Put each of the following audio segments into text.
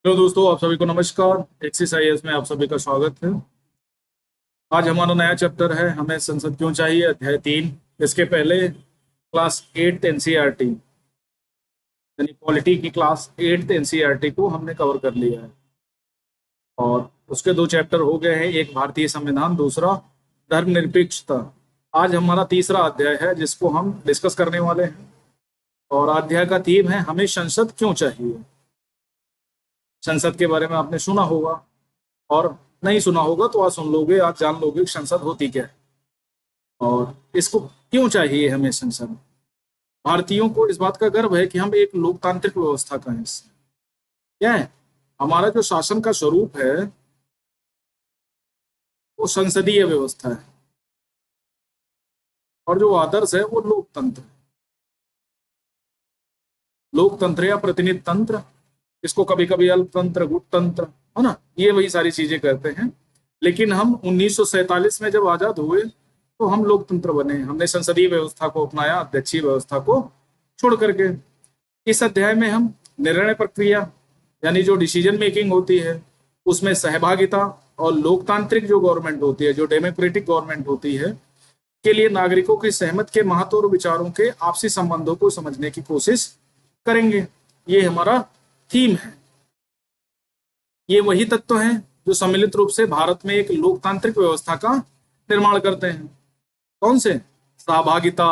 Hello दोस्तों, आप सभी को नमस्कार। एक्सरसाइज में आप सभी का स्वागत है। आज हमारा नया चैप्टर है हमें संसद क्यों चाहिए, अध्याय 3। इसके पहले क्लास 8 एनसीईआरटी यानी पॉलिटी की क्लास 8 एनसीईआरटी को हमने कवर कर लिया है और उसके 2 चैप्टर हो गए हैं, एक भारतीय संविधान, दूसरा धर्मनिरपेक्षता। आज हमारा तीसरा अध्याय है जिसको हम डिस्कस करने वाले हैं और अध्याय का थीम है हमें संसद क्यों चाहिए। संसद के बारे में आपने सुना होगा और नहीं सुना होगा तो आज सुन लोगे, आज जान लोगे कि संसद होती क्या है और इसको क्यों चाहिए हमें संसद। भारतीयों को इस बात का गर्व है कि हम एक लोकतांत्रिक व्यवस्था का हिस्सा हैं। क्या है हमारा जो शासन का स्वरूप है वो संसदीय व्यवस्था है और जो आदर्श है वो लोकतंत्र है। लोकतंत्र या प्रतिनिधि तंत्र, इसको कभी कभी अल्पतंत्र, गुटतंत्र, है ना, ये वही सारी चीजें कहते हैं। लेकिन हम 1947 में जब आजाद हुए तो हम लोकतंत्र बने, हमने संसदीय व्यवस्था को अपनाया, अध्यक्षीय व्यवस्था को छोड़ करके। इस अध्याय में हम निर्णय प्रक्रिया यानी जो डिसीजन मेकिंग होती है उसमें सहभागिता और लोकतांत्रिक जो गवर्नमेंट होती है, जो डेमोक्रेटिक गवर्नमेंट होती है, के लिए नागरिकों की सहमत के महत्व और विचारों के आपसी संबंधों को समझने की कोशिश करेंगे। ये हमारा थीम है। ये वही तत्व हैं जो सम्मिलित रूप से भारत में एक लोकतांत्रिक व्यवस्था का निर्माण करते हैं। कौन से? सहभागिता,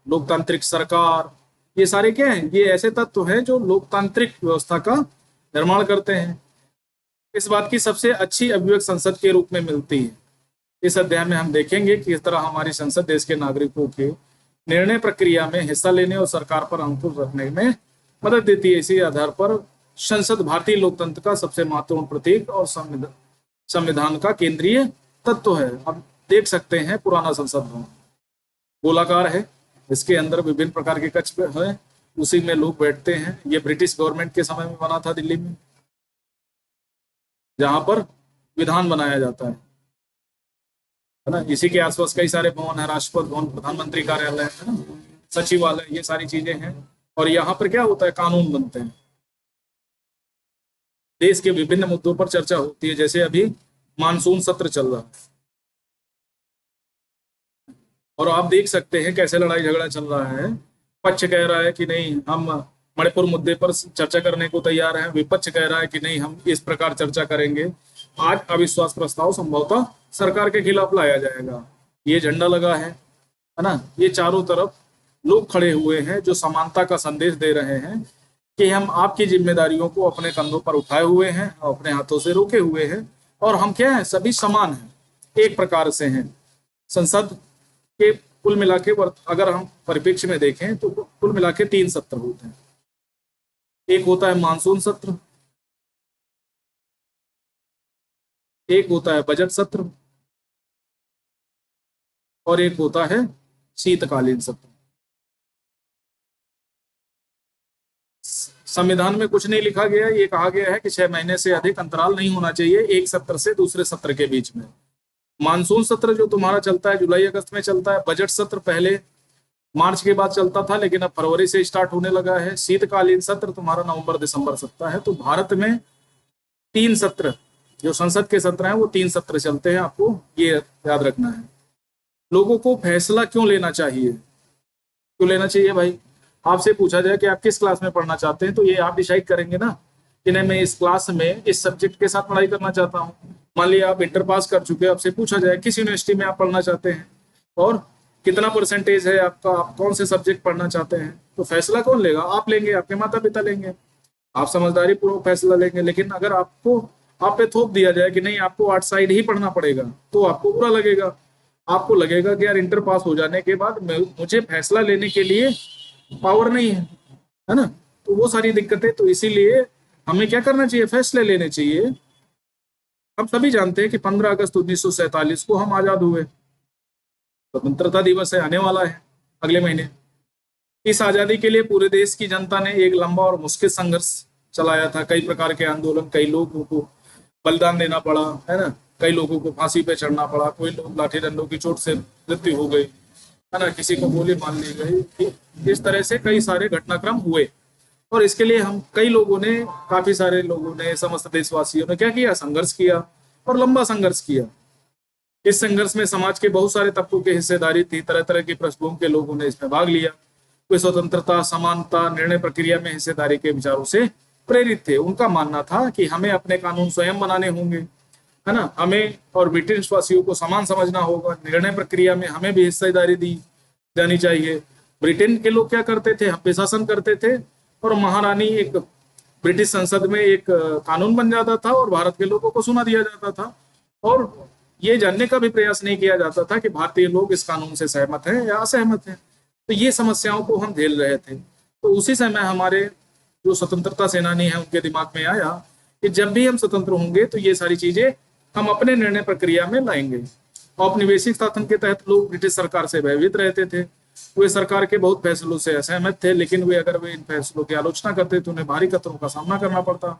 लोकतांत्रिक सरकार, ये सारे क्या हैं? ये ऐसे तत्व हैं जो लोकतांत्रिक व्यवस्था का निर्माण करते हैं। इस बात की सबसे अच्छी अभिव्यक्ति संसद के रूप में मिलती है। इस अध्याय में हम देखेंगे कि किस तरह हमारी संसद देश के नागरिकों के निर्णय प्रक्रिया में हिस्सा लेने और सरकार पर अंकुश रखने में मदद देती है। इसी आधार पर संसद भारतीय लोकतंत्र का सबसे महत्वपूर्ण प्रतीक और संविधान का केंद्रीय तत्व है। अब देख सकते हैं पुराना संसद भवन गोलाकार है, इसके अंदर विभिन्न प्रकार के कक्ष है, उसी में लोग बैठते हैं। ये ब्रिटिश गवर्नमेंट के समय में बना था दिल्ली में, जहां पर विधान बनाया जाता है ना। इसी के आसपास कई सारे भवन है, राष्ट्रपति भवन, प्रधानमंत्री कार्यालय, है ना, सचिवालय, ये सारी चीजें हैं। और यहाँ पर क्या होता है? कानून बनते हैं, देश के विभिन्न मुद्दों पर चर्चा होती है। जैसे अभी मानसून सत्र चल रहा है और आप देख सकते हैं कैसे लड़ाई झगड़ा चल रहा है। पक्ष कह रहा है कि नहीं, हम मणिपुर मुद्दे पर चर्चा करने को तैयार हैं, विपक्ष कह रहा है कि नहीं, हम इस प्रकार चर्चा करेंगे। आज अविश्वास प्रस्ताव संभवतः सरकार के खिलाफ लाया जाएगा। ये झंडा लगा है ना, ये चारों तरफ लोग खड़े हुए हैं जो समानता का संदेश दे रहे हैं कि हम आपकी जिम्मेदारियों को अपने कंधों पर उठाए हुए हैं, अपने हाथों से रोके हुए हैं और हम क्या हैं? सभी समान हैं, एक प्रकार से हैं। संसद के कुल मिला के अगर हम परिप्रेक्ष्य में देखें तो कुल मिला के 3 सत्र होते हैं। एक होता है मानसून सत्र, एक होता है बजट सत्र और एक होता है शीतकालीन सत्र। संविधान में कुछ नहीं लिखा गया, ये कहा गया है कि 6 महीने से अधिक अंतराल नहीं होना चाहिए एक सत्र से दूसरे सत्र के बीच में। मानसून सत्र जो तुम्हारा चलता है जुलाई अगस्त में चलता है। बजट सत्र पहले मार्च के बाद चलता था लेकिन अब फरवरी से स्टार्ट होने लगा है। शीतकालीन सत्र तुम्हारा नवंबर दिसंबर सकता है। तो भारत में 3 सत्र, जो संसद के सत्र हैं वो 3 सत्र चलते हैं, आपको ये याद रखना है। लोगों को फैसला क्यों लेना चाहिए? क्यों लेना चाहिए भाई? आपसे पूछा जाए कि आप किस क्लास में पढ़ना चाहते हैं तो ये आप डिसाइड करेंगे ना कि नहीं, मैं इस क्लास में इस सब्जेक्ट के साथ पढ़ाई करना चाहता हूँ। मान लिया आप इंटर पास कर चुके हैं, आपसे पूछा जाए किस यूनिवर्सिटी में आप पढ़ना चाहते हैं और कितना परसेंटेज है आपका, आप कौन से सब्जेक्ट पढ़ना चाहते हैं, तो फैसला कौन लेगा? आप लेंगे, आपके माता पिता लेंगे, आप समझदारी पूर्वक फैसला लेंगे। लेकिन अगर आपको आप पे थोप दिया जाए कि नहीं, आपको आर्ट साइड ही पढ़ना पड़ेगा, तो आपको बुरा लगेगा। आपको लगेगा कि यार इंटर पास हो जाने के बाद मुझे फैसला लेने के लिए पावर नहीं है ना। तो वो सारी दिक्कतें, तो इसीलिए हमें क्या करना चाहिए? फैसले लेने चाहिए। हम सभी जानते हैं कि 15 अगस्त 1947 को हम आजाद हुए। स्वतंत्रता दिवस है, आने वाला है अगले महीने। इस आजादी के लिए पूरे देश की जनता ने एक लंबा और मुश्किल संघर्ष चलाया था। कई प्रकार के आंदोलन, कई लोगों को बलिदान देना पड़ा, है ना, कई लोगों को फांसी पे चढ़ना पड़ा, कोई लोग लाठी डंडों की चोट से मृत्यु हो गई, है ना, किसी को गोली मार ली गई। इस तरह से कई सारे घटनाक्रम हुए और इसके लिए हम कई लोगों ने, काफी सारे लोगों ने, समस्त देशवासियों ने क्या किया, संघर्ष किया और लंबा संघर्ष किया। इस संघर्ष में समाज के बहुत सारे तबकों की हिस्सेदारी थी, तरह तरह की पृष्ठभूमि के लोगों ने इसमें भाग लिया। वे स्वतंत्रता, समानता, निर्णय प्रक्रिया में हिस्सेदारी के विचारों से प्रेरित थे। उनका मानना था कि हमें अपने कानून स्वयं बनाने होंगे, है ना, हमें और ब्रिटिश वासियों को समान समझना होगा, निर्णय प्रक्रिया में हमें भी हिस्सेदारी दी जानी चाहिए। ब्रिटेन के लोग क्या करते थे, हम पे शासन करते थे और महारानी, एक ब्रिटिश संसद में एक कानून बन जाता था और भारत के लोगों को सुना दिया जाता था, और ये जानने का भी प्रयास नहीं किया जाता था कि भारतीय लोग इस कानून से सहमत हैं या असहमत हैं। तो ये समस्याओं को हम झेल रहे थे। तो उसी समय हमारे जो स्वतंत्रता सेनानी हैं उनके दिमाग में आया कि जब भी हम स्वतंत्र होंगे तो ये सारी चीजें हम अपने निर्णय प्रक्रिया में लाएंगे। औपनिवेशिक शासन के तहत लोग ब्रिटिश सरकार से भयभीत रहते थे। वे सरकार के बहुत फैसलों से असहमत थे, लेकिन वे अगर वे इन फैसलों की आलोचना करते तो उन्हें भारी खतरों का सामना करना पड़ता।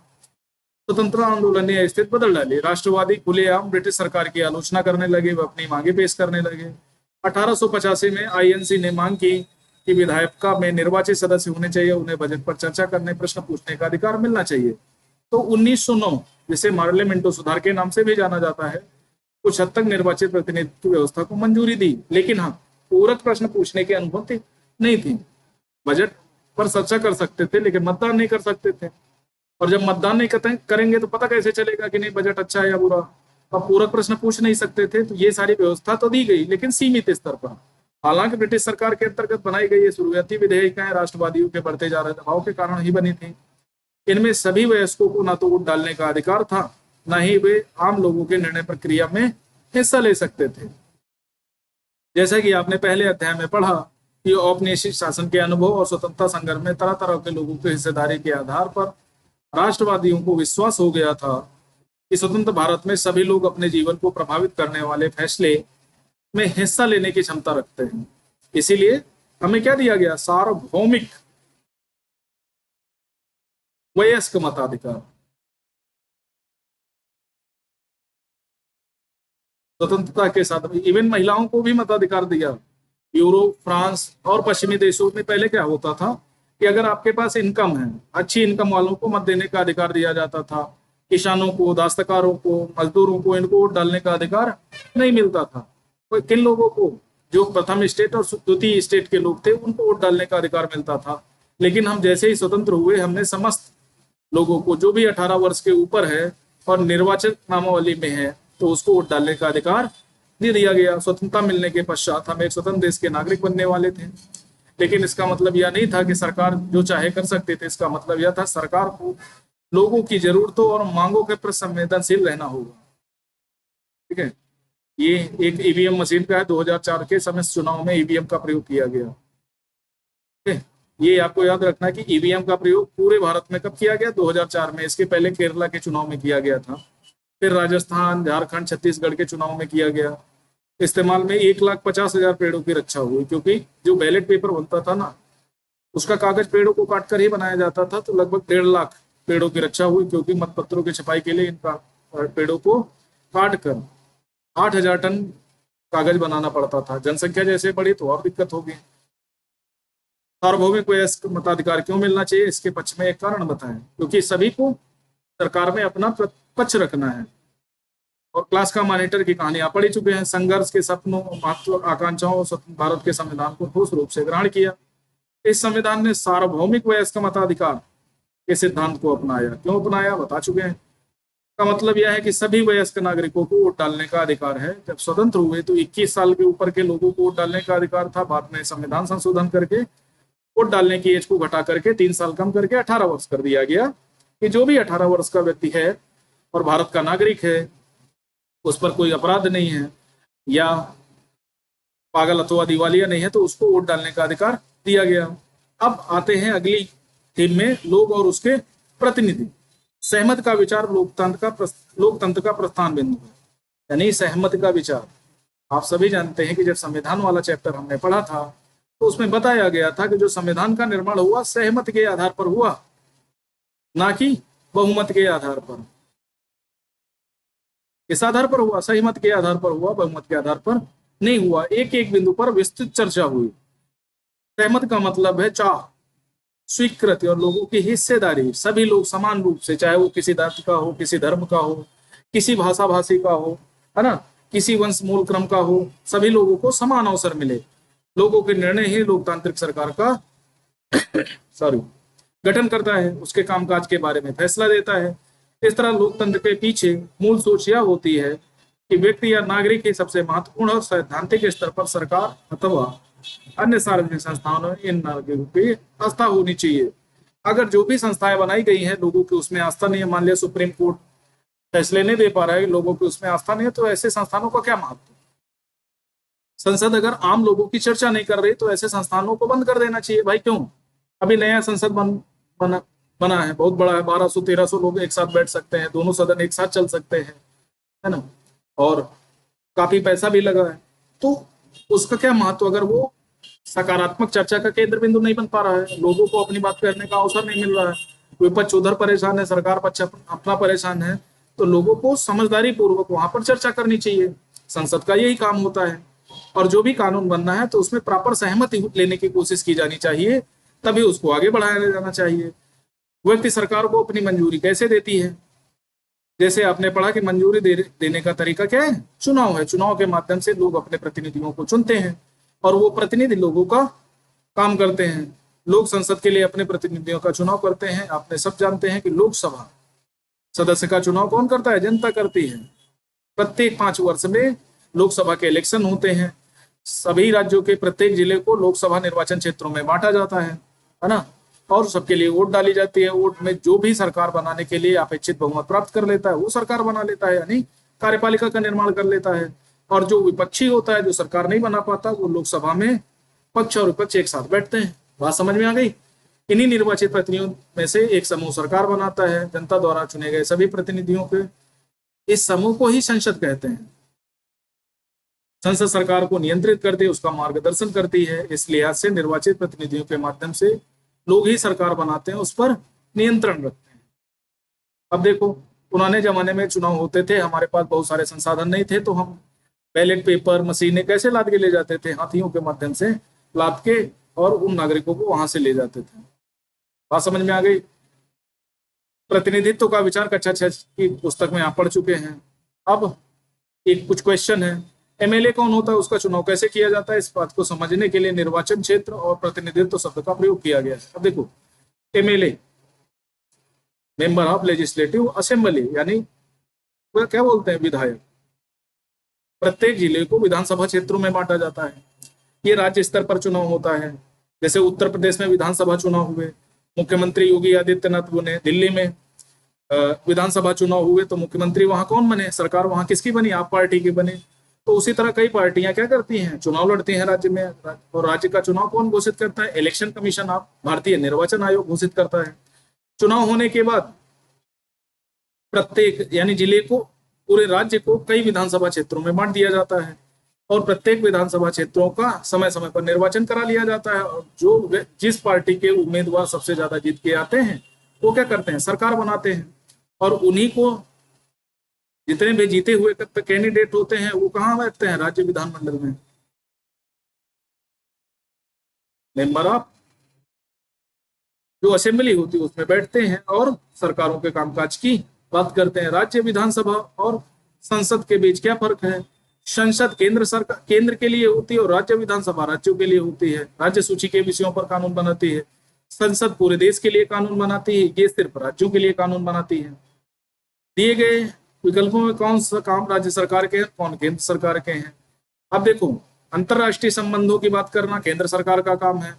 स्वतंत्रता आंदोलन ने स्थिति बदल डाली। राष्ट्रवादी खुलेआम ब्रिटिश सरकार की आलोचना करने लगे, वे अपनी मांगे पेश करने लगे। 1885 में आईएनसी ने मांग की कि विधायिका में निर्वाचित सदस्य होने चाहिए, उन्हें बजट पर चर्चा करने, प्रश्न पूछने का अधिकार मिलना चाहिए। तो 1909, जिसे पार्लियामेंटो सुधार के नाम से भी जाना जाता है, कुछ हद तक निर्वाचित प्रतिनिधित्व व्यवस्था को मंजूरी दी, लेकिन हाँ, पूरक प्रश्न पूछने की अनुमति नहीं थी। बजट पर चर्चा कर सकते थे लेकिन मतदान नहीं कर सकते थे, और जब मतदान नहीं करेंगे तो पता कैसे चलेगा कि नहीं बजट अच्छा है या बुरा। अब पूरक प्रश्न पूछ नहीं सकते थे। तो ये सारी व्यवस्था तो दी गई, लेकिन सीमित स्तर पर। हालांकि ब्रिटिश सरकार के अंतर्गत बनाई गई ये शुरुआती विधेयिकाएं राष्ट्रवादियों के बढ़ते जा रहे दबाव के कारण ही बनी थी। इनमें सभी वयस्कों को न तो वोट डालने का अधिकार था, न ही वे आम लोगों के निर्णय प्रक्रिया में हिस्सा ले सकते थे। जैसा कि आपने पहले अध्याय में पढ़ा कि औपनिवेशिक शासन के अनुभव और स्वतंत्रता संग्राम में तरह तरह के लोगों की हिस्सेदारी के आधार पर राष्ट्रवादियों को विश्वास हो गया था कि स्वतंत्र भारत में सभी लोग अपने जीवन को प्रभावित करने वाले फैसले में हिस्सा लेने की क्षमता रखते हैं। इसीलिए हमें क्या दिया गया, सार्वभौमिक वयस्क मताधिकार। स्वतंत्रता के साथ इवन महिलाओं को भी मताधिकार दिया। यूरोप, फ्रांस और पश्चिमी देशों में पहले क्या होता था कि अगर आपके पास इनकम है, अच्छी इनकम वालों को मत देने का अधिकार दिया जाता था। किसानों को, दस्तकारों को, मजदूरों को इनको वोट डालने का अधिकार नहीं मिलता था। किन लोगों को, जो प्रथम स्टेट और द्वितीय स्टेट के लोग थे, उनको वोट डालने का अधिकार मिलता था। लेकिन हम जैसे ही स्वतंत्र हुए, हमने समस्त लोगों को, जो भी 18 वर्ष के ऊपर है और निर्वाचित नामावली में है, तो उसको वोट डालने का अधिकार दे दिया गया। स्वतंत्रता मिलने के पश्चात हम एक स्वतंत्र देश के नागरिक बनने वाले थे। लेकिन इसका मतलब यह नहीं था कि सरकार जो चाहे कर सकते थे। इसका मतलब यह था सरकार को लोगों की जरूरतों और मांगों के प्रति संवेदनशील रहना होगा। ठीक है, ये एक ईवीएम मशीन का है। 2004 के समय चुनाव में ईवीएम का प्रयोग किया गया। ठीक है, ये आपको याद रखना है कि ईवीएम का प्रयोग पूरे भारत में कब किया गया, 2004 में। इसके पहले केरला के चुनाव में किया गया था, फिर राजस्थान, झारखंड, छत्तीसगढ़ के चुनाव में किया गया। इस्तेमाल में 1,50,000 पेड़ों की रक्षा हुई, क्योंकि जो बैलेट पेपर बनता था ना, उसका कागज पेड़ों को काटकर ही बनाया जाता था। तो लगभग 1.5 लाख पेड़ों की रक्षा हुई, क्योंकि मतपत्रों की छपाई के लिए इन पेड़ों को काट कर 8,000 टन कागज बनाना पड़ता था। जनसंख्या जैसे बढ़ी तो और दिक्कत होगी। सार्वभौमिक वयस्क मताधिकार क्यों मिलना चाहिए, इसके पक्ष में एक कारण बताएं, क्योंकि सभी को सरकार में अपना पक्ष रखना है। और क्लास का मॉनिटर की कहानी आप पढ़ चुके हैं। संघर्ष के सपनों, महत्व, आकांक्षाओं और स्वतंत्र भारत के संविधान को ठोस रूप से ग्रहण किया। इस संविधान ने सार्वभौमिक वयस्क मताधिकार के सिद्धांत को अपनाया। क्यों अपनाया, बता चुके हैं। का मतलब यह है कि सभी वयस्क नागरिकों को वोट डालने का अधिकार है। जब स्वतंत्र हुए तो 21 साल के ऊपर के लोगों को वोट डालने का अधिकार था। बाद में संविधान संशोधन करके वोट डालने की एज को घटा करके 3 साल कम करके 18 वर्ष कर दिया गया, कि जो भी 18 वर्ष का व्यक्ति है और भारत का नागरिक है, उस पर कोई अपराध नहीं है या पागल अथवा दिवालिया नहीं है, तो उसको वोट डालने का अधिकार दिया गया। अब आते हैं अगली थीम में, लोग और उसके प्रतिनिधि। सहमत का विचार लोकतंत्र का प्रस्थान बिंदु है, यानी सहमत का विचार। आप सभी जानते हैं कि जब संविधान वाला चैप्टर हमने पढ़ा था तो उसमें बताया गया था कि जो संविधान का निर्माण हुआ सहमत के आधार पर हुआ, ना कि बहुमत के आधार पर। इस आधार पर हुआ, सहमत के आधार पर हुआ, बहुमत के आधार पर नहीं हुआ। एक एक बिंदु पर विस्तृत चर्चा हुई। सहमत का मतलब है चाह, स्वीकृति और लोगों की हिस्सेदारी, सभी लोग समान रूप से, चाहे वो किसी जाति का हो, किसी धर्म का हो, किसी भाषा भाषी का हो, है ना, किसी वंश मूल क्रम का हो, सभी लोगों को समान अवसर मिले। लोगों के निर्णय ही लोकतांत्रिक सरकार का सॉरी गठन करता है, उसके कामकाज के बारे में फैसला देता है। इस तरह लोकतंत्र के पीछे मूल सोच यह होती है कि व्यक्ति या नागरिक की सबसे महत्वपूर्ण और सैद्धांतिक स्तर पर सरकार अथवा अन्य सार्वजनिक संस्थाओं में इन नागरिकों की आस्था होनी चाहिए। अगर जो भी संस्थाएं बनाई गई हैं लोगों की उसमें आस्था नहीं है, मान लिया सुप्रीम कोर्ट फैसले नहीं दे पा रहा है, लोगों की उसमें आस्था नहीं है, तो ऐसे संस्थानों का क्या महत्व। संसद अगर आम लोगों की चर्चा नहीं कर रही तो ऐसे संस्थानों को बंद कर देना चाहिए। भाई क्यों, अभी नया संसद बना है, बहुत बड़ा है, 1200-1300 लोग एक साथ बैठ सकते हैं, दोनों सदन एक साथ चल सकते हैं, है ना, और काफी पैसा भी लगा है, तो उसका क्या महत्व अगर वो सकारात्मक चर्चा का केंद्र बिंदु नहीं बन पा रहा है, लोगों को अपनी बात करने का अवसर नहीं मिल रहा है, विपक्ष उधर परेशान है, सरकार पक्ष अपना परेशान है, तो लोगों को समझदारी पूर्वक वहां पर चर्चा करनी चाहिए। संसद का यही काम होता है। और जो भी कानून बनना है तो उसमें प्रॉपर सहमति लेने की कोशिश की जानी चाहिए, तभी उसको आगे बढ़ाया जाना चाहिए। व्यक्ति सरकार को अपनी मंजूरी कैसे देती है, जैसे आपने पढ़ा कि मंजूरी देने का तरीका क्या है, चुनाव है। चुनाव के माध्यम से लोग अपने प्रतिनिधियों को चुनते हैं और वो प्रतिनिधि लोगों का काम करते हैं। लोग संसद के लिए अपने प्रतिनिधियों का चुनाव करते हैं। आपने सब जानते हैं कि लोकसभा सदस्य का चुनाव कौन करता है, जनता करती है। प्रत्येक 5 वर्ष में लोकसभा के इलेक्शन होते हैं। सभी राज्यों के प्रत्येक जिले को लोकसभा निर्वाचन क्षेत्रों में बांटा जाता है ना, और सबके लिए वोट डाली जाती है। वोट में जो भी सरकार बनाने के लिए अपेक्षित बहुमत प्राप्त कर लेता है वो सरकार बना लेता है, यानी कार्यपालिका का निर्माण कर लेता है। और जो विपक्षी होता है, जो सरकार नहीं बना पाता, वो लोकसभा में पक्ष और विपक्ष एक साथ बैठते हैं। बात समझ में आ गई। इन्हीं निर्वाचित प्रतिनिधियों में से एक समूह सरकार बनाता है, जनता द्वारा चुने गए सभी प्रतिनिधियों के। इस समूह को ही संसद कहते हैं। संसद सरकार को नियंत्रित करती है, उसका मार्गदर्शन करती है। इस लिहाज से निर्वाचित प्रतिनिधियों के माध्यम से लोग ही सरकार बनाते हैं, उस पर नियंत्रण रखते हैं। अब देखो, पुराने जमाने में चुनाव होते थे, हमारे पास बहुत सारे संसाधन नहीं थे, तो हम बैलेट पेपर मशीनें कैसे लाद के ले जाते थे, हाथियों के माध्यम से लाद के, और उन नागरिकों को वहां से ले जाते थे। बात समझ में आ गई। प्रतिनिधित्व का विचार कक्षा 6 की पुस्तक में आप पढ़ चुके हैं। अब एक कुछ क्वेश्चन है, एमएलए कौन होता है, उसका चुनाव कैसे किया जाता है, इस बात को समझने के लिए निर्वाचन क्षेत्र और प्रतिनिधित्व शब्द का प्रयोग किया गया है। अब देखो, MLA member of legislative assembly, यानी वह क्या बोलते हैं, विधायक। प्रत्येक जिले को विधानसभा क्षेत्रों में बांटा जाता है। ये राज्य स्तर पर चुनाव होता है। जैसे उत्तर प्रदेश में विधानसभा चुनाव हुए, मुख्यमंत्री योगी आदित्यनाथ बने। दिल्ली में विधानसभा चुनाव हुए तो मुख्यमंत्री वहां कौन बने, सरकार वहां किसकी बनी, आप पार्टी की बने। तो उसी तरह कई पार्टियां क्या करती हैं, चुनाव लड़ती हैं राज्य में। और राज्य का चुनाव कौन घोषित करता है, इलेक्शन कमीशन ऑफ भारतीय निर्वाचन आयोग घोषित करता है। चुनाव होने के बाद प्रत्येक यानी जिले को, पूरे राज्य को कई विधानसभा क्षेत्रों में बांट दिया जाता है और प्रत्येक विधानसभा क्षेत्रों का समय समय पर निर्वाचन करा लिया जाता है। और जो जिस पार्टी के उम्मीदवार सबसे ज्यादा जीत के आते हैं वो क्या करते हैं, सरकार बनाते हैं। और उन्हीं को जितने भी जीते हुए कैंडिडेट होते हैं वो कहाँ बैठते हैं, राज्य विधानमंडल में, मेंबर ऑफ जो असेंबली होती है उसमें बैठते हैं और सरकारों के कामकाज की बात करते हैं। राज्य विधानसभा और संसद के बीच क्या फर्क है, संसद केंद्र सरकार केंद्र के लिए होती है और राज्य विधानसभा राज्यों के लिए होती है। राज्य सूची के विषयों पर कानून बनाती है, संसद पूरे देश के लिए कानून बनाती है, ये सिर्फ राज्यों के लिए कानून बनाती है। दिए गए विकल्पों में कौन सा काम राज्य सरकार के हैं, कौन केंद्र सरकार के हैं। अब देखो, अंतरराष्ट्रीय संबंधों की बात करना केंद्र सरकार का काम है।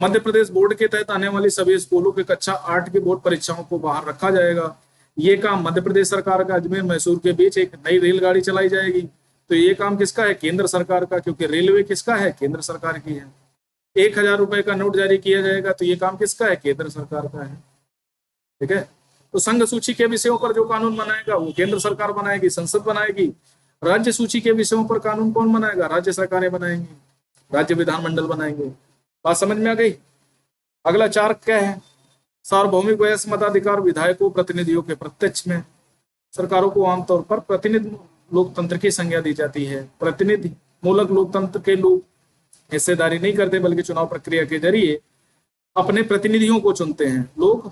मध्य प्रदेश बोर्ड के तहत आने वाली सभी स्कूलों के कक्षा 8 की बोर्ड परीक्षाओं को बाहर रखा जाएगा। ये काम मध्य प्रदेश सरकार का। अजमेर मैसूर के बीच एक नई रेलगाड़ी चलाई जाएगी, तो ये काम किसका है, केंद्र सरकार का, क्योंकि रेलवे किसका है, केंद्र सरकार की है। 1000 रुपए का नोट जारी किया जाएगा, तो ये काम किसका है, केंद्र सरकार का है। ठीक है। तो संघ सूची के विषयों पर जो कानून बनाएगा वो केंद्र सरकार बनाएगी, संसद बनाएगी। राज्य सूची के विषयों पर कानून कौन बनाएगा, राज्य सरकारें बनाएंगी, राज्य विधानमंडल बनाएंगे। बात समझ में आ गई। अगला 4 क्या है, सार्वभौमिक वयस्क मताधिकार। विधायकों प्रतिनिधियों के प्रत्यक्ष में सरकारों को आमतौर पर प्रतिनिधि लोकतंत्र की संज्ञा दी जाती है। प्रतिनिधि मूलक लोकतंत्र के लोग हिस्सेदारी नहीं करते, बल्कि चुनाव प्रक्रिया के जरिए अपने प्रतिनिधियों को चुनते हैं। लोग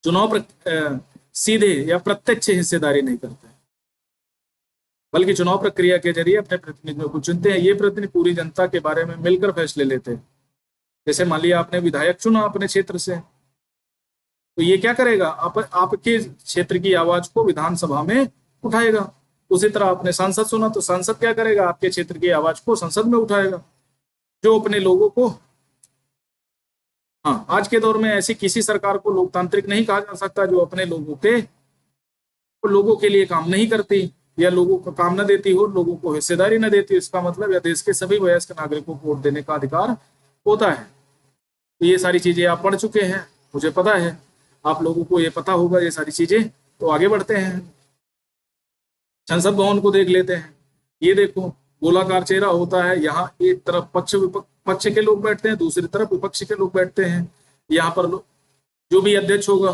चुनाव सीधे या प्रत्यक्ष हिस्सेदारी नहीं करते, बल्कि चुनाव प्रक्रिया के जरिए अपने प्रतिनिधियों को चुनते हैं। ये प्रतिनिधि पूरी जनता के बारे में मिलकर फैसले लेते हैं। जैसे मान लिया आपने विधायक चुना अपने क्षेत्र से, तो ये क्या करेगा, आपके क्षेत्र की आवाज को विधानसभा में उठाएगा। उसी तरह आपने सांसद चुना, तो सांसद क्या करेगा, आपके क्षेत्र की आवाज को संसद में उठाएगा, जो अपने लोगों को। हाँ, आज के दौर में ऐसी किसी सरकार को लोकतांत्रिक नहीं कहा जा सकता जो अपने लोगों के लिए काम नहीं करती, या लोगों को काम न देती हो, लोगों को हिस्सेदारी न देती। इसका मतलब या देश के सभी वयस्क नागरिकों को वोट देने का अधिकार होता है। तो ये सारी चीजें आप पढ़ चुके हैं, मुझे पता है आप लोगों को ये पता होगा ये सारी चीजें। तो आगे बढ़ते हैं, संसद भवन को देख लेते हैं। ये देखो, गोलाकार चेहरा होता है। यहाँ एक तरफ पक्ष के लोग बैठते हैं, दूसरी तरफ विपक्ष के लोग बैठते हैं। यहाँ पर जो भी अध्यक्ष होगा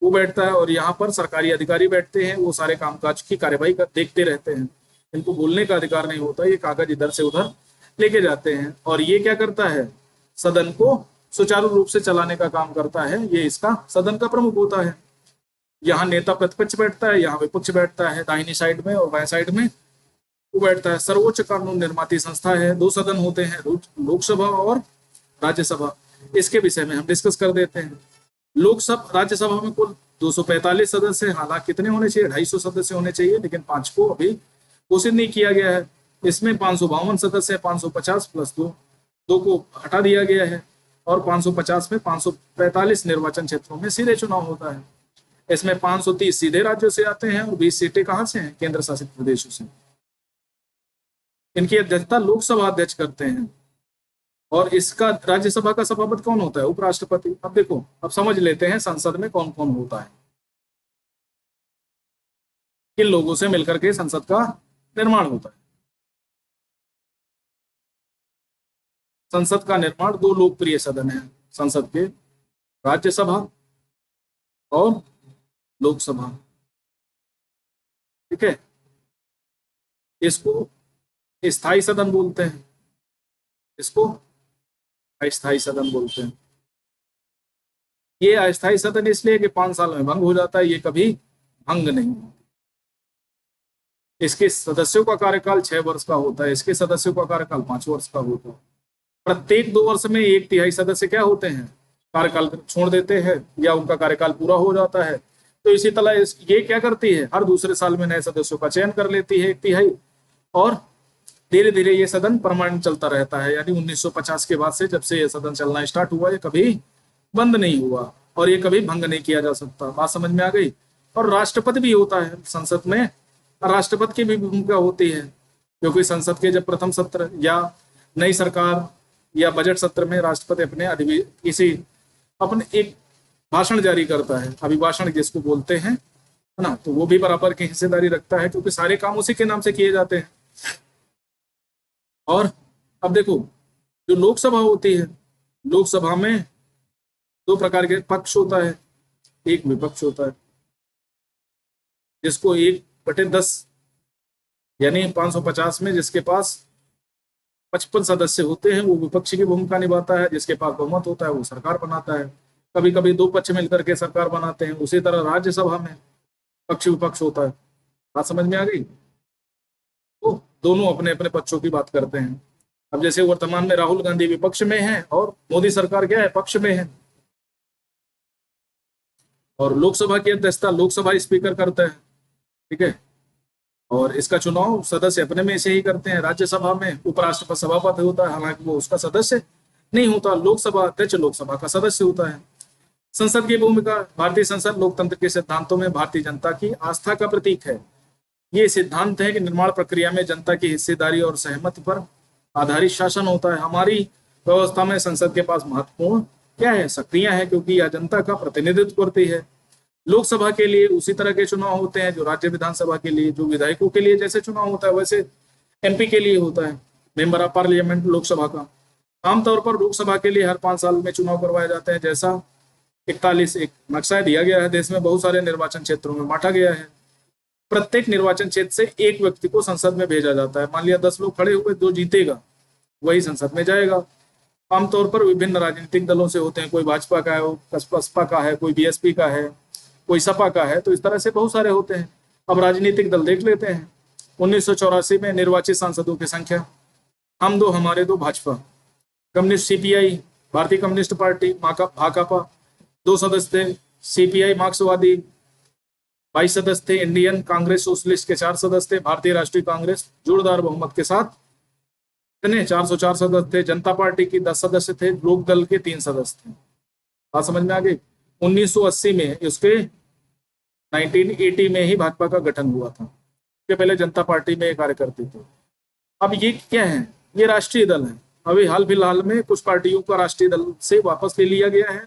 वो बैठता है, और यहाँ पर सरकारी अधिकारी बैठते हैं। वो सारे कामकाज की कार्यवाही देखते रहते हैं। इनको बोलने का अधिकार नहीं होता, ये कागज इधर से उधर लेके जाते हैं। और ये क्या करता है, सदन को सुचारू रूप से चलाने का काम करता है। ये इसका सदन का प्रमुख होता है। यहाँ नेता प्रतिपक्ष बैठता है, यहाँ विपक्ष बैठता है, दाहिनी साइड में, और बाएं साइड में वो बैठता है। सर्वोच्च कानून निर्माती संस्था है। 2 सदन होते हैं, लोकसभा और राज्यसभा। इसके विषय में हम डिस्कस कर देते हैं। राज्यसभा में कुल 245 सदस्य, हालांकि कितने होने चाहिए, 250 सदस्य होने चाहिए, लेकिन 5 को अभी घोषित नहीं किया गया है। इसमें 552 सदस्य, 550 प्लस 2 को हटा दिया गया है। और 550 में 545 निर्वाचन क्षेत्रों में सीधे चुनाव होता है। इसमें 530 सीधे राज्यों से आते हैं, और 20 सीटें कहाँ से हैं, केंद्र शासित प्रदेशों से। इनकी अध्यक्षता लोकसभा अध्यक्ष करते हैं। और इसका राज्यसभा का सभापति कौन होता है, उपराष्ट्रपति। अब देखो, अब समझ लेते हैं संसद में कौन कौन होता है, किन लोगों से मिलकर के संसद का निर्माण होता है। संसद का निर्माण 2 लोकप्रिय सदन है संसद के, राज्यसभा और लोकसभा। ठीक है, इसको स्थायी सदन बोलते हैं, इसको अस्थायी सदन बोलते हैं। ये अस्थायी सदन इसलिए कि 5 साल में भंग हो जाता है, ये कभी भंग नहीं होता। इसके सदस्यों का कार्यकाल 6 वर्ष का होता है, इसके सदस्यों का कार्यकाल 5 वर्ष का होता है। प्रत्येक 2 वर्ष में 1/3 सदस्य क्या होते हैं, कार्यकाल छोड़ देते हैं, या उनका कार्यकाल पूरा हो जाता है। तो इसी तरह ये क्या करती है, हर दूसरे साल में नए सदस्यों का चयन कर लेती है 1/3, और धीरे धीरे ये सदन परमानेंट चलता रहता है। यानी 1950 के बाद से जब से ये सदन चलना स्टार्ट हुआ, ये कभी बंद नहीं हुआ, और ये कभी भंग नहीं किया जा सकता। बात समझ में आ गई। और राष्ट्रपति भी होता है संसद में, राष्ट्रपति की भी भूमिका होती है, क्योंकि संसद के जब प्रथम सत्र या नई सरकार या बजट सत्र में राष्ट्रपति अपने एक भाषण जारी करता है, अभिभाषण जिसको बोलते हैं, है ना। तो वो भी बराबर की हिस्सेदारी रखता है, क्योंकि सारे काम उसी के नाम से किए जाते हैं। और अब देखो, जो लोकसभा होती है, लोकसभा में 2 प्रकार के पक्ष होता है, एक विपक्ष होता है, जिसको 1/10 यानी 550 में जिसके पास 55 सदस्य होते हैं, वो विपक्ष की भूमिका निभाता है। जिसके पास बहुमत होता है वो सरकार बनाता है। कभी कभी 2 पक्ष मिलकर के सरकार बनाते हैं। उसी तरह राज्यसभा में पक्ष विपक्ष होता है। बात समझ में आ गई। तो दोनों अपने अपने पक्षों की बात करते हैं। अब जैसे वर्तमान में राहुल गांधी विपक्ष में है और मोदी सरकार क्या है, पक्ष में है। और लोकसभा की अध्यक्षता लोकसभा स्पीकर करता है, ठीक है। और इसका चुनाव सदस्य अपने में से ही करते हैं। राज्यसभा में उपराष्ट्रपति सभापति होता है, हालांकि वो उसका सदस्य नहीं होता। लोकसभा अध्यक्ष लोकसभा का सदस्य होता है। संसद की भूमिका, भारतीय संसद लोकतंत्र के सिद्धांतों में भारतीय जनता की आस्था का प्रतीक है। ये सिद्धांत है कि निर्माण प्रक्रिया में जनता की हिस्सेदारी और सहमति पर आधारित शासन होता है। हमारी व्यवस्था में संसद के पास महत्वपूर्ण क्या है, सक्रिय है, क्योंकि यह जनता का प्रतिनिधित्व करती है। लोकसभा के लिए उसी तरह के चुनाव होते हैं जो राज्य विधानसभा के लिए, जो विधायकों के लिए जैसे चुनाव होता है वैसे एमपी के लिए होता है, मेंबर ऑफ पार्लियामेंट लोकसभा का। आमतौर पर लोकसभा के लिए हर 5 साल में चुनाव करवाए जाते हैं। जैसा 41 एक नक्शा दिया गया है, देश में बहुत सारे निर्वाचन क्षेत्रों में बांटा गया है। प्रत्येक निर्वाचन क्षेत्र से एक व्यक्ति को संसद में भेजा जाता है। मान लिया 10 लोग खड़े हुए, जो जीतेगा वही संसद में जाएगा। आमतौर पर विभिन्न राजनीतिक दलों से होते हैं, कोई भाजपा का है, बसपा का है, कोई बीएसपी का है, कोई सपा का है, तो इस तरह से बहुत सारे होते हैं। अब राजनीतिक दल देख लेते हैं। 1984 में निर्वाचित सांसदों की संख्या, हम दो हमारे दो भाजपा, कम्युनिस्ट सीपीआई भारतीय कम्युनिस्ट पार्टी भाकपा 2 सदस्य थे, सीपीआई मार्क्सवादी 22 सदस्य थे, इंडियन कांग्रेस सोशलिस्ट के 4 सदस्य थे, भारतीय राष्ट्रीय कांग्रेस जोरदार बहुमत के साथ कितने 404 सदस्य थे, जनता पार्टी की 10 सदस्य थे, लोक दल के 3 सदस्य थे। बात समझ में आ गई। 1980 में उसके 1980 में ही भाजपा का गठन हुआ था, उसके पहले जनता पार्टी में कार्य करते थे। अब ये क्या है, ये राष्ट्रीय दल है। अभी हाल फिलहाल में कुछ पार्टियों का राष्ट्रीय दल से वापस ले लिया गया है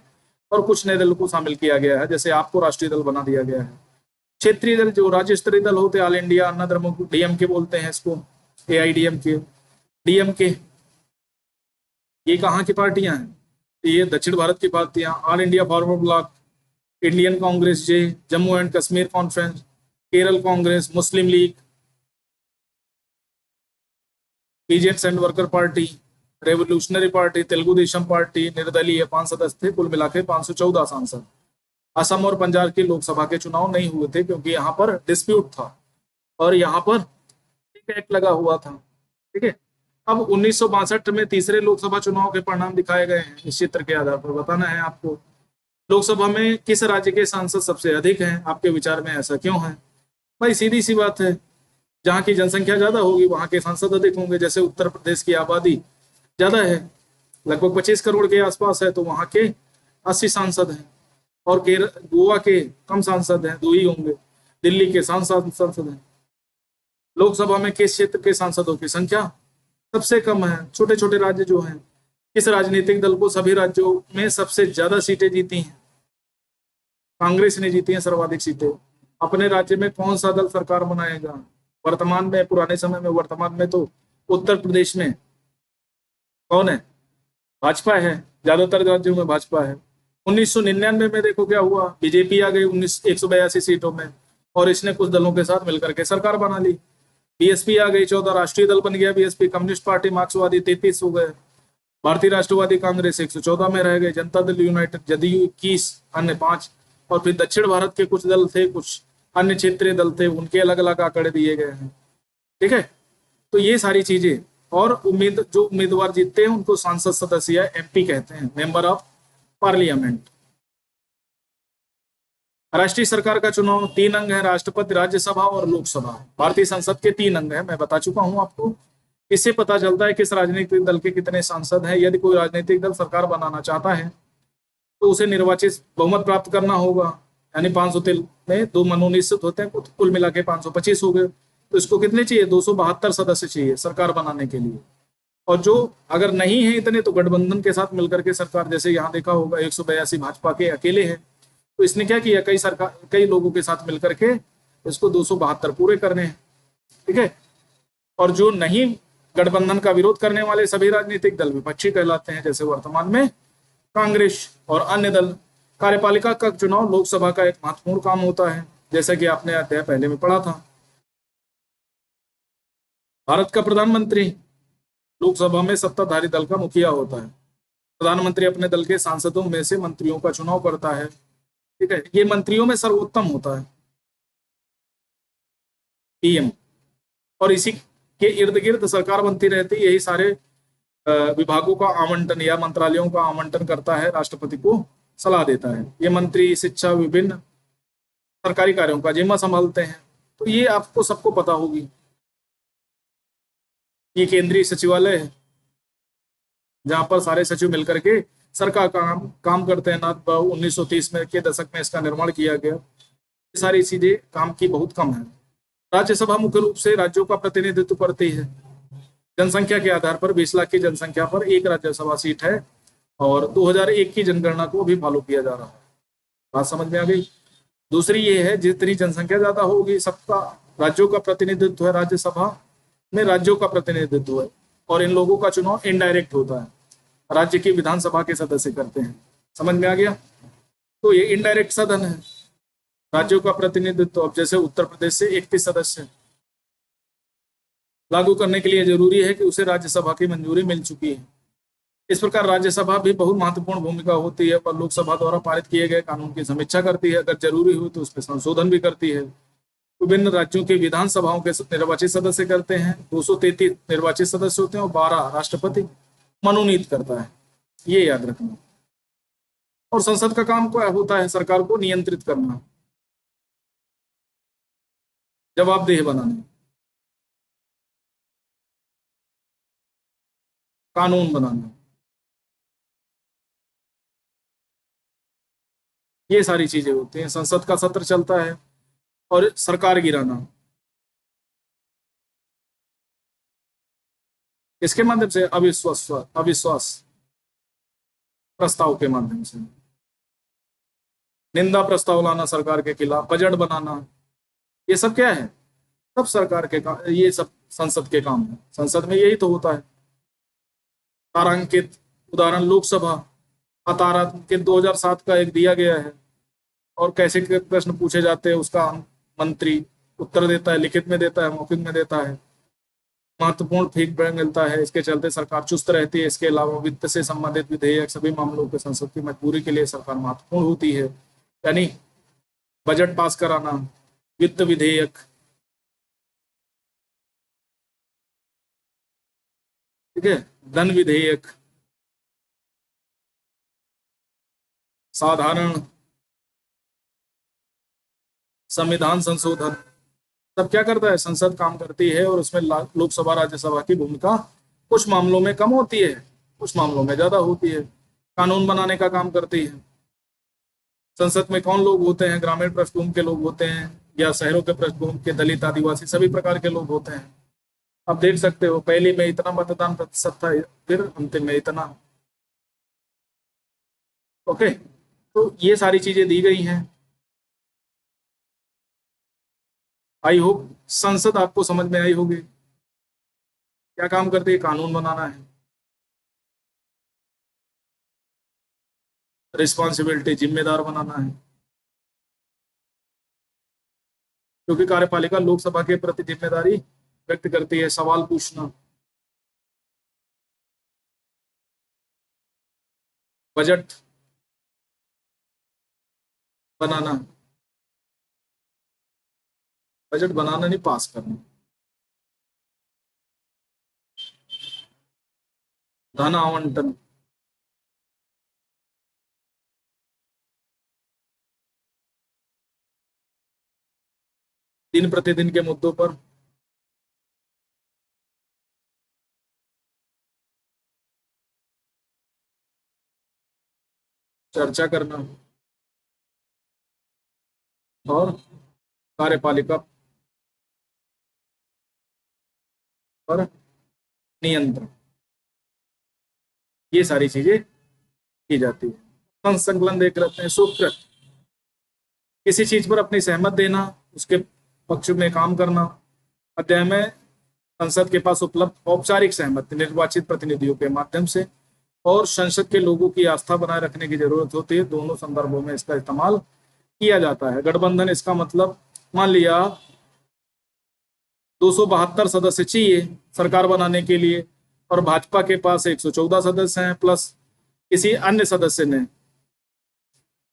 और कुछ नए दल को शामिल किया गया है, जैसे आपको राष्ट्रीय दल बना दिया गया है। क्षेत्रीय दल जो राज्य स्तरीय दल होते हैं, ऑल इंडिया अन्ना द्रमुक डीएमके बोलते हैं इसको, एआईडीएमके डीएमके, ये कहाँ की पार्टियां हैं, ये दक्षिण भारत की पार्टियां। All India forward block, Indian Congress J, Jammu and Kashmir conference, Kerala Congress, Muslim league, peasants and worker party, revolutionary party, Telugu Desam party, निर्दलीय 5 सदस्य थे, कुल मिलाकर 514 सांसद। असम और पंजाब की लोकसभा के चुनाव नहीं हुए थे क्योंकि यहाँ पर डिस्प्यूट था और यहाँ पर एक एक्ट लगा हुआ था। ठीक है। अब 1962 में तीसरे लोकसभा चुनाव के परिणाम दिखाए गए हैं। इस चित्र के आधार पर बताना है आपको, लोकसभा में किस राज्य के सांसद सबसे अधिक हैं, आपके विचार में ऐसा क्यों है? भाई सीधी सी बात है, जहाँ की जनसंख्या ज्यादा होगी वहां के सांसद अधिक होंगे। जैसे उत्तर प्रदेश की आबादी ज्यादा है, लगभग 25 करोड़ के आसपास है, तो वहां के 80 सांसद हैं। और गोवा के कम सांसद हैं, 2 ही होंगे। दिल्ली के सांसद हैं। लोकसभा में किस क्षेत्र के सांसदों की संख्या सबसे कम है? छोटे छोटे राज्य जो हैं। किस राजनीतिक दल को सभी राज्यों में सबसे ज्यादा सीटें जीती हैं? कांग्रेस ने जीती हैं सर्वाधिक सीटें। अपने राज्य में कौन सा दल सरकार बनाएगा? वर्तमान में, पुराने समय में, वर्तमान में तो उत्तर प्रदेश में कौन है? भाजपा है, ज्यादातर राज्यों में भाजपा है। 1999 में देखो क्या हुआ, बीजेपी आ गई 182 सीटों में और इसने कुछ दलों के साथ मिलकर के सरकार बना ली। बीएसपी आ गई, 14 राष्ट्रीय दल बन गया बीएसपी। कम्युनिस्ट पार्टी मार्क्सवादी 33 हो गए। भारतीय राष्ट्रवादी कांग्रेस 114 में रह गए। जनता दल यूनाइटेड, जदयू 21, अन्य 5। और फिर दक्षिण भारत के कुछ दल थे, कुछ अन्य क्षेत्रीय दल थे, उनके अलग अलग आंकड़े दिए गए हैं। ठीक है। तो ये सारी चीजें, और जो उम्मीदवार जीतते हैं उनको सांसद सदस्य या एमपी कहते हैं, मेंबर ऑफ पार्लियामेंट। राष्ट्रीय सरकार का चुनाव 3 अंग है, राष्ट्रपति, राज्यसभा और लोकसभा। भारतीय संसद के 3 अंग है, मैं बता चुका हूं आपको। इससे पता चलता है किस राजनीतिक दल के कितने सांसद हैं। यदि कोई राजनीतिक दल सरकार बनाना चाहता है तो उसे निर्वाचित बहुमत प्राप्त करना होगा, यानी 503 में 2 मनोनीत होते हैं, कुल मिला के 525 हो गए। तो इसको कितने चाहिए? 272 सदस्य चाहिए सरकार बनाने के लिए। और जो अगर नहीं है इतने, तो गठबंधन के साथ मिलकर के सरकार, जैसे यहाँ देखा होगा 182 भाजपा के अकेले हैं, तो इसने क्या किया, कई लोगों के साथ मिलकर के इसको 272 पूरे करने हैं। ठीक है। और जो नहीं, गठबंधन का विरोध करने वाले सभी राजनीतिक दल विपक्षी कहलाते हैं, जैसे वर्तमान में कांग्रेस और अन्य दल। कार्यपालिका का चुनाव लोकसभा का एक महत्वपूर्ण काम होता है, जैसा कि आपने अध्याय पहले में पढ़ा था। भारत का प्रधानमंत्री लोकसभा में सत्ताधारी दल का मुखिया होता है। प्रधानमंत्री अपने दल के सांसदों में से मंत्रियों का चुनाव करता है। ठीक है। ये मंत्रियों में सर्वोत्तम होता है, पीएम, और इसी के इर्द गिर्द सरकार बनती रहती है। यही सारे विभागों का आवंटन या मंत्रालयों का आवंटन करता है, राष्ट्रपति को सलाह देता है। ये मंत्री शिक्षा, विभिन्न सरकारी कार्यों का जिम्मा संभालते हैं। तो ये आपको सबको पता होगी। ये केंद्रीय सचिवालय है, जहां पर सारे सचिव मिलकर के सरकार का काम करते हैं। 1930 में के दशक में इसका निर्माण किया गया। ये सारी चीजें काम की बहुत कम है। राज्यसभा मुख्य रूप से राज्यों का प्रतिनिधित्व करती है। जनसंख्या के आधार पर 20 लाख की जनसंख्या पर एक राज्यसभा सीट है और 2001 की जनगणना को भी फॉलो किया जा रहा है। बात समझ में आ गई। दूसरी ये है, जितनी जनसंख्या ज्यादा होगी, सबका राज्यों का प्रतिनिधित्व है, राज्यसभा में राज्यों का प्रतिनिधित्व है, और इन लोगों का चुनाव इनडायरेक्ट होता है, राज्य की विधानसभा के सदस्य करते हैं। समझ में आ गया। तो ये इनडायरेक्ट सदन है, राज्यों का प्रतिनिधित्व। अब जैसे उत्तर प्रदेश से 31 सदस्य लागू करने के लिए जरूरी है कि उसे राज्यसभा की मंजूरी मिल चुकी है। इस प्रकार राज्यसभा भी बहुत महत्वपूर्ण भूमिका होती है, पर लोकसभा द्वारा पारित किए गए कानून की समीक्षा करती है, अगर जरूरी हो तो उसमें संशोधन भी करती है। विभिन्न राज्यों की विधानसभाओं के निर्वाचित सदस्य करते हैं, 233 निर्वाचित सदस्य होते हैं और 12 राष्ट्रपति मनोनीत करता है, ये याद रखना। और संसद का काम क्या होता है? सरकार को नियंत्रित करना, जवाबदेह बनाना, कानून बनाना, ये सारी चीजें होती हैं। संसद का सत्र चलता है। और सरकार गिराना इसके माध्यम से, अविश्वास अविश्वास प्रस्ताव के माध्यम से, निंदा प्रस्ताव लाना सरकार के खिलाफ, बजट बनाना, ये सब क्या है? सब सरकार के काम, ये सब संसद के काम है। संसद में यही तो होता है। तारांकित उदाहरण लोकसभा, तारांकित 2007 का एक दिया गया है, और कैसे के प्रश्न पूछे जाते हैं उसका मंत्री उत्तर देता है, लिखित में देता है, मौखिक में देता है, महत्वपूर्ण फीडबैक मिलता है। इसके चलते सरकार चुस्त रहती है। इसके अलावा वित्त से संबंधित विधेयक सभी मामलों के संसद की मजबूरी के लिए सरकार महत्वपूर्ण होती है, यानी बजट पास कराना, वित्त विधेयक, ठीक है, धन विधेयक, साधारण संविधान संशोधन, सब क्या करता है? संसद काम करती है। और उसमें लोकसभा राज्यसभा की भूमिका कुछ मामलों में कम होती है, कुछ मामलों में ज्यादा होती है। कानून बनाने का काम करती है। संसद में कौन लोग होते हैं? ग्रामीण पृष्ठभूमि के लोग होते हैं, या शहरों के पृष्ठभूमि के, दलित, आदिवासी, सभी प्रकार के लोग होते हैं। आप देख सकते हो, पहली में इतना मतदान प्रतिशत था, फिर अंतिम में इतना। ओके, तो ये सारी चीजें दी गई हैं। आई होप संसद आपको समझ में आई होगी। क्या काम करती है? कानून बनाना है, रिस्पॉन्सिबिलिटी, जिम्मेदार बनाना है, क्योंकि कार्यपालिका लोकसभा के प्रति जिम्मेदारी व्यक्त करती है। सवाल पूछना, बजट बनाना, बजट बनाना नहीं, पास करना, धन आवंटन, दिन प्रतिदिन के मुद्दों पर चर्चा करना, और कार्यपालिका पर नियंत्रण, ये सारी चीजें की जाती है। संकलन देख लेते हैं। स्वीकृत, किसी चीज पर अपनी सहमत देना, उसके पक्ष में काम करना। अध्याय में संसद के पास उपलब्ध औपचारिक सहमति निर्वाचित प्रतिनिधियों के माध्यम से और संसद के लोगों की आस्था बनाए रखने की जरूरत होती है। दोनों संदर्भों में इसका इस्तेमाल किया जाता है। गठबंधन, इसका मतलब मान लिया 272 सदस्य चाहिए सरकार बनाने के लिए, और भाजपा के पास 114 सदस्य हैं, प्लस किसी अन्य सदस्य ने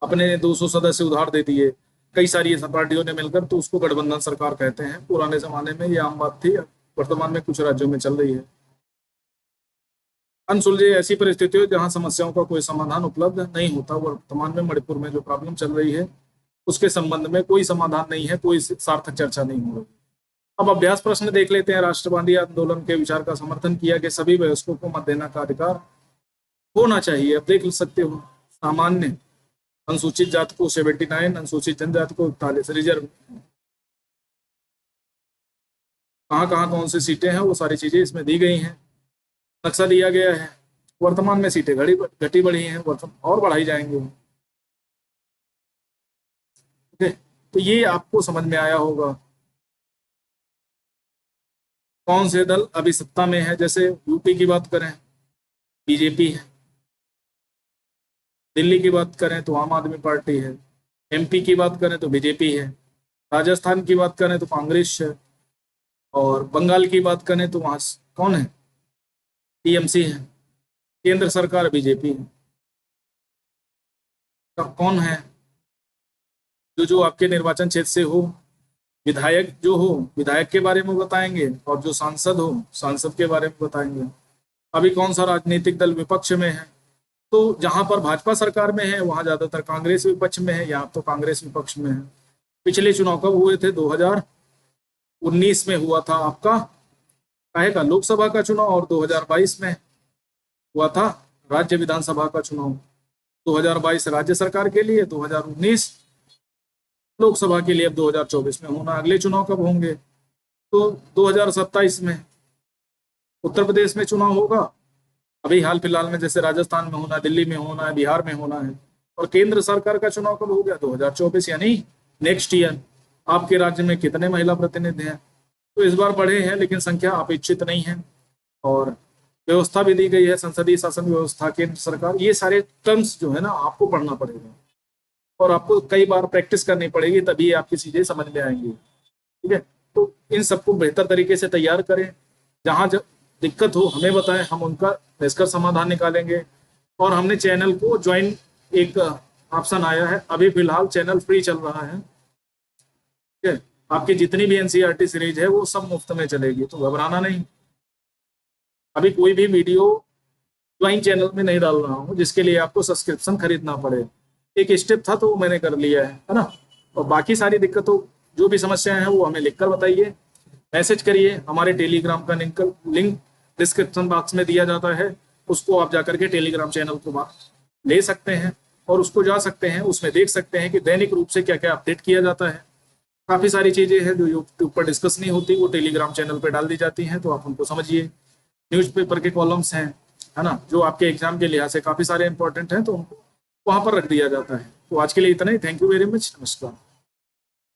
अपने 200 सदस्य उधार दे दिए, कई सारी पार्टियों ने मिलकर, तो उसको गठबंधन सरकार कहते हैं। पुराने जमाने में ये आम बात थी, वर्तमान में कुछ राज्यों में चल रही है। अनसुलझे, ऐसी परिस्थितियों जहां समस्याओं का कोई समाधान उपलब्ध नहीं होता। वर्तमान में मणिपुर में जो प्रॉब्लम चल रही है उसके संबंध में कोई समाधान नहीं है, कोई सार्थक चर्चा नहीं हो रही। अब अभ्यास प्रश्न देख लेते हैं। राष्ट्रवादी आंदोलन के विचार का समर्थन किया कि सभी वयस्कों को मत देना का अधिकार होना चाहिए। अब देख सकते हो, सामान्य, अनुसूचित जाति को 79, अनुसूचित जनजाति को 41, रिजर्व कहाँ कहाँ कौन सी सीटें हैं वो सारी चीजें इसमें दी गई हैं। नक्शा दिया गया है। वर्तमान में सीटें घटी बढ़ी हैं, और बढ़ाई जाएंगी। ओके, तो ये आपको समझ में आया होगा। कौन से दल अभी सत्ता में है? जैसे यूपी की बात करें, बीजेपी है। दिल्ली की बात करें तो आम आदमी पार्टी है। एमपी की बात करें तो बीजेपी है। राजस्थान की बात करें तो कांग्रेस है। और बंगाल की बात करें तो वहां कौन है? टीएमसी है। केंद्र सरकार बीजेपी है। कौन है जो आपके निर्वाचन क्षेत्र से हो, विधायक जो हो विधायक के बारे में बताएंगे, और जो सांसद हो सांसद के बारे में बताएंगे। अभी कौन सा राजनीतिक दल विपक्ष में है, तो जहां पर भाजपा सरकार में है वहां ज्यादातर कांग्रेस विपक्ष में है, यहाँ तो कांग्रेस विपक्ष में है। पिछले चुनाव कब हुए थे? 2019 में हुआ था आपका काहे का लोकसभा का चुनाव, और 2022 में हुआ था राज्य विधानसभा का चुनाव। 2022 राज्य सरकार के लिए, 2019 लोकसभा के लिए। अब 2024 में होना। अगले चुनाव कब होंगे? तो 2027 में उत्तर प्रदेश में चुनाव होगा। अभी हाल फिलहाल में जैसे राजस्थान में होना, दिल्ली में होना है, बिहार में होना है। और केंद्र सरकार का चुनाव कब हो गया? 2024, यानी नेक्स्ट ईयर। आपके राज्य में कितने महिला प्रतिनिधि हैं? तो इस बार बढ़े हैं, लेकिन संख्या अपेक्षित नहीं है। और व्यवस्था भी दी गई है, संसदीय शासन व्यवस्था, केंद्र सरकार, ये सारे टर्म्स जो है ना आपको पढ़ना पड़ेगा और आपको कई बार प्रैक्टिस करनी पड़ेगी, तभी आपकी चीजें समझ में आएंगी। ठीक है, तो इन सबको बेहतर तरीके से तैयार करें। जहां दिक्कत हो हमें बताएं, हम उनका बेहतर समाधान निकालेंगे। और हमने चैनल को ज्वाइन, एक ऑप्शन आया है, अभी फिलहाल चैनल फ्री चल रहा है। ठीक है, आपकी जितनी भी एनसीईआरटी सीरीज है वो सब मुफ्त में चलेगी, तो घबराना नहीं। अभी कोई भी वीडियो ज्वाइन चैनल में नहीं डाल रहा हूँ जिसके लिए आपको सब्सक्रिप्शन खरीदना पड़े। एक स्टेप था तो वो मैंने कर लिया है ना। और बाकी सारी दिक्कतों, जो भी समस्याएं हैं वो हमें लिखकर बताइए, मैसेज करिए। हमारे टेलीग्राम का लिंक डिस्क्रिप्शन बॉक्स में दिया जाता है, उसको आप जाकर के टेलीग्राम चैनल को ले सकते हैं और उसको जा सकते हैं, उसमें देख सकते हैं कि दैनिक रूप से क्या क्या अपडेट किया जाता है। काफ़ी सारी चीज़ें हैं जो यूट्यूब पर डिस्कस नहीं होती, वो टेलीग्राम चैनल पर डाल दी जाती हैं, तो आप उनको समझिए। न्यूज़पेपर के कॉलम्स हैं, है ना, जो आपके एग्जाम के लिहाज से काफ़ी सारे इंपॉर्टेंट हैं, तो उनको वहाँ पर रख दिया जाता है। तो आज के लिए इतना ही। Thank you very much. नमस्कार।